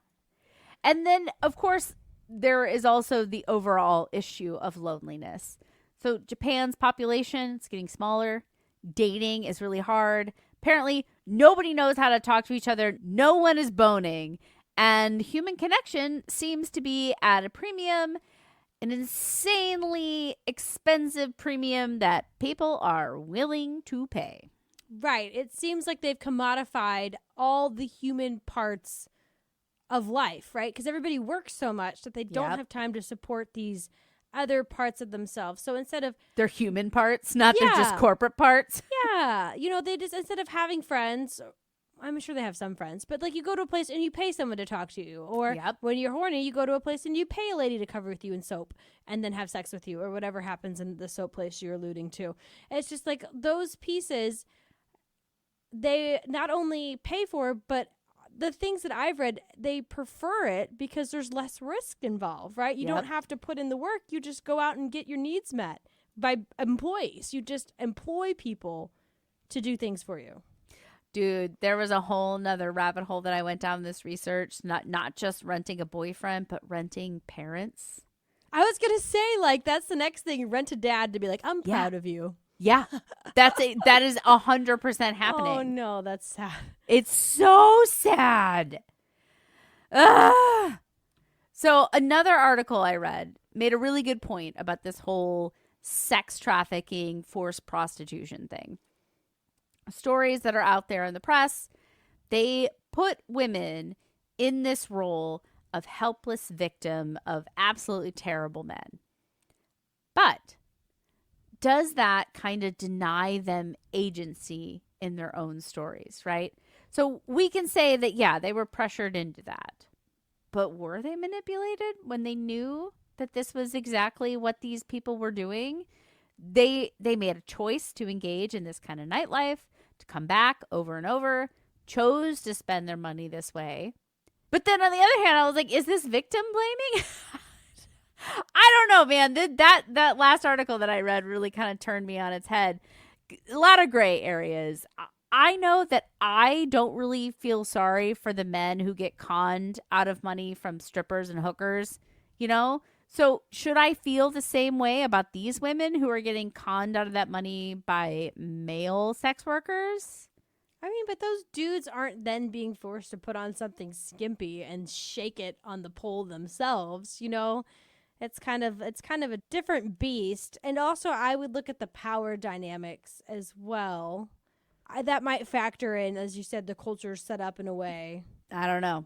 And then, of course, there is also the overall issue of loneliness. So Japan's population is getting smaller. Dating is really hard. Apparently, nobody knows how to talk to each other. No one is boning. And human connection seems to be at a premium, an insanely expensive premium that people are willing to pay. Right. It seems like they've commodified all the human parts of life, right? Because everybody works so much that they don't have time to support these other parts of themselves. So instead of their human parts, not their just corporate parts. Yeah. They just, instead of having friends, I'm sure they have some friends, but like you go to a place and you pay someone to talk to you. Or when you're horny, you go to a place and you pay a lady to cover with you in soap and then have sex with you, or whatever happens in the soap place you're alluding to. It's just like those pieces, they not only pay for, but the things that I've read, they prefer it because there's less risk involved, right? You don't have to put in the work. You just go out and get your needs met by employees. You just employ people to do things for you. Dude, there was a whole nother rabbit hole that I went down this research, not just renting a boyfriend, but renting parents. I was going to say, like, that's the next thing. Rent a dad to be like, I'm proud of you. Yeah, that is 100% happening. Oh no, that's sad. It's so sad. Ugh. So another article I read made a really good point about this whole sex trafficking, forced prostitution thing. Stories that are out there in the press, they put women in this role of helpless victim of absolutely terrible men. But does that kind of deny them agency in their own stories, right? So we can say that, yeah, they were pressured into that. But were they manipulated when they knew that this was exactly what these people were doing? They made a choice to engage in this kind of nightlife, to come back over and over, chose to spend their money this way. But then on the other hand, I was like, is this victim blaming? I don't know, man. That last article that I read really kind of turned me on its head. A lot of gray areas. I know that I don't really feel sorry for the men who get conned out of money from strippers and hookers, So should I feel the same way about these women who are getting conned out of that money by male sex workers? I mean, but those dudes aren't then being forced to put on something skimpy and shake it on the pole themselves, you know? It's kind of a different beast. And also I would look at the power dynamics as well. That might factor in, as you said, the culture's set up in a way. I don't know.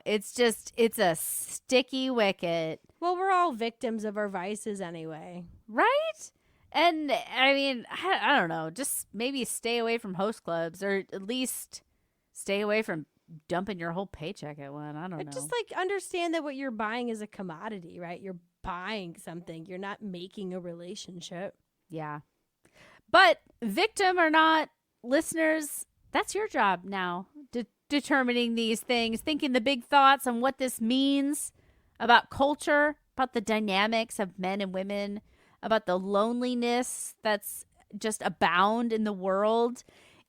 It's a sticky wicket. Well, we're all victims of our vices anyway. Right? And I mean, I don't know. Just maybe stay away from host clubs, or at least stay away from dumping your whole paycheck at one. I don't know. Just like understand that what you're buying is a commodity, right? You're buying something. You're not making a relationship. Yeah. But victim or not, listeners, that's your job now. Determining these things, thinking the big thoughts on what this means about culture, about the dynamics of men and women, about the loneliness that's just abound in the world.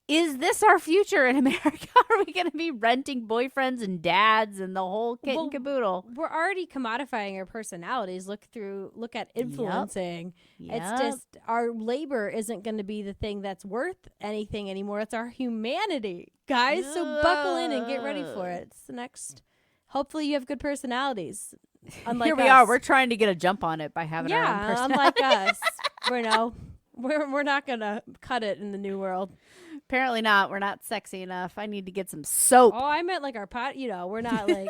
Is this our future in America? Are we going to be renting boyfriends and dads and the whole kit and caboodle? We're already commodifying our personalities. Look at influencing. Yep. It's just our labor isn't going to be the thing that's worth anything anymore. It's our humanity, guys. So buckle in and get ready for it. It's the next. Hopefully you have good personalities. Unlike Here we us. are. We're trying to get a jump on it by having our own personality. Unlike us. We're not going to cut it in the new world. Apparently not. We're not sexy enough. I need to get some soap. Oh, I meant like our pot. We're not like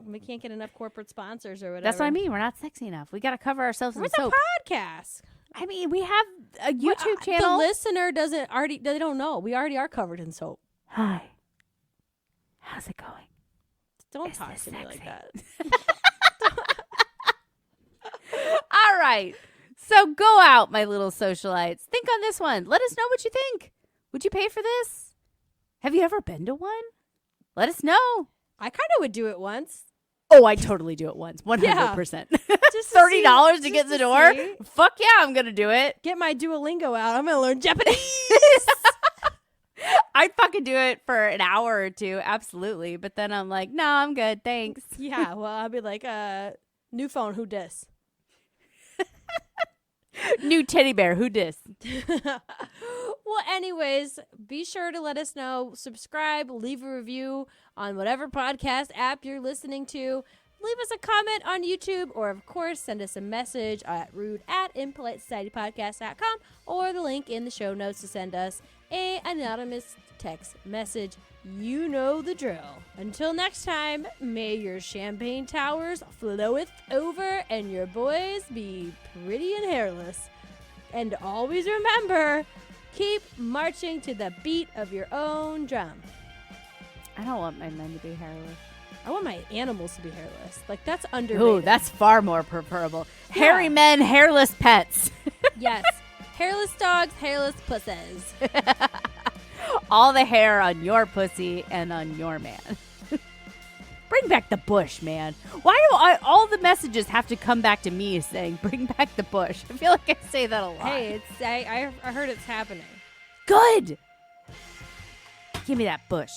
we can't get enough corporate sponsors or whatever. That's what I mean. We're not sexy enough. We got to cover ourselves in What's soap. a podcast? I mean, we have a YouTube channel. The listener doesn't already. They don't know. We already are covered in soap. Hi. How's it going? Don't talk to me like that. All right. So go out, my little socialites. Think on this one. Let us know what you think. Would you pay for this? Have you ever been to one? Let us know. I kind of would do it once. Oh, I'd totally do it once. 100%. Just $30 to get in the door? see. Fuck yeah, I'm going to do it. Get my Duolingo out. I'm going to learn Japanese. I'd fucking do it for an hour or two. Absolutely. But then I'm like, no, I'm good. Thanks. Yeah. Well, I'll be like, new phone. Who dis? New teddy bear. Who dis? Well, anyways, be sure to let us know. Subscribe, leave a review on whatever podcast app you're listening to. Leave us a comment on YouTube, or of course, send us a message at rude@impolitesocietypodcast.com, or the link in the show notes to send us an anonymous text message. You know the drill. Until next time, may your champagne towers floweth over and your boys be pretty and hairless. And always remember, keep marching to the beat of your own drum. I don't want my men to be hairless. I want my animals to be hairless. Like, that's underrated. Ooh, that's far more preferable. Yeah. Hairy men, hairless pets. Yes. Hairless dogs, hairless pussies. All the hair on your pussy and on your man. Bring back the bush, man. Why do all the messages have to come back to me saying, bring back the bush? I feel like I say that a lot. Hey, I heard it's happening. Good. Give me that bush.